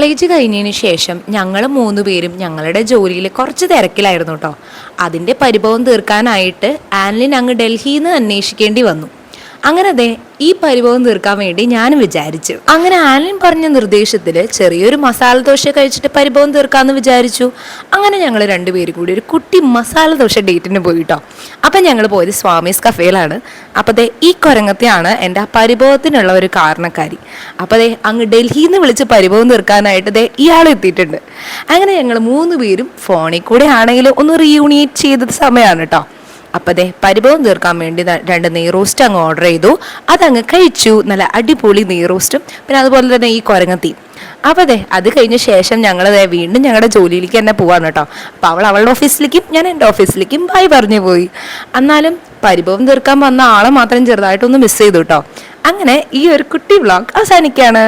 College കഴിഞ്ഞതിന് ശേഷം ഞങ്ങൾ 3 പേരും ഞങ്ങളുടെ ജോലിയിൽ കുറച്ച് തിരക്കിലായിരുന്നു കേട്ടോ. അതിൻ്റെ പരിഭവം തീർക്കാനായിട്ട് ആൻലിൻ അങ്ങ് ഡൽഹിയിൽ നിന്ന് അന്വേഷിക്കേണ്ടി വന്നു. അങ്ങനെ അതെ ഈ പരിഭവം തീർക്കാൻ വേണ്ടി ഞാനും വിചാരിച്ചു. അങ്ങനെ ആൻലിൻ പറഞ്ഞ നിർദ്ദേശത്തിൽ ചെറിയൊരു മസാല ദോശ കഴിച്ചിട്ട് പരിഭവം തീർക്കാമെന്ന് വിചാരിച്ചു. അങ്ങനെ ഞങ്ങൾ 2 പേരും കൂടി ഒരു കുട്ടി മസാല ദോശ ഡേറ്റിന് പോയി കേട്ടോ. അപ്പം ഞങ്ങൾ പോയത് സ്വാമീസ് കഫേയിലാണ്. അപ്പോൾ ദേ ഈ കുരങ്ങത്തെയാണ് എൻ്റെ ആ പരിഭവത്തിനുള്ള ഒരു കാരണക്കാരി. അപ്പോൾ ദേ അങ്ങ് ഡൽഹിയിൽ നിന്ന് വിളിച്ച് പരിഭവം തീർക്കാനായിട്ട് ദേ ഇയാൾ എത്തിയിട്ടുണ്ട്. അങ്ങനെ ഞങ്ങൾ 3 പേരും ഫോണിൽ കൂടെ ആണെങ്കിലും ഒന്ന് റീയൂണിയേറ്റ് ചെയ്ത സമയമാണ് കേട്ടോ. അപ്പം ദേ പരിഭവം തീർക്കാൻ വേണ്ടി 2 നെയ്റോസ്റ്റ് അങ്ങ് ഓർഡർ ചെയ്തു. അതങ്ങ് കഴിച്ചു. നല്ല അടിപൊളി നെയ്റോസ്റ്റും പിന്നെ അതുപോലെ തന്നെ ഈ കുരങ്ങത്തിയും. അപ്പോൾ ദേ അത് കഴിഞ്ഞ ശേഷം ഞങ്ങൾ വീണ്ടും ഞങ്ങളുടെ ജോലിയിലേക്ക് തന്നെ പോവാണ് കേട്ടോ. അപ്പോൾ അവൾ അവളുടെ ഓഫീസിലേക്കും ഞാൻ എൻ്റെ ഓഫീസിലേക്കും ബൈ പറഞ്ഞു പോയി. എന്നാലും പരിഭവം തീർക്കാൻ വന്ന ആളെ മാത്രം ചെറുതായിട്ടൊന്ന് മിസ് ചെയ്തു കേട്ടോ. അങ്ങനെ ഈ ഒരു കുട്ടി വ്ളോഗ് അവസാനിക്കുകയാണ്.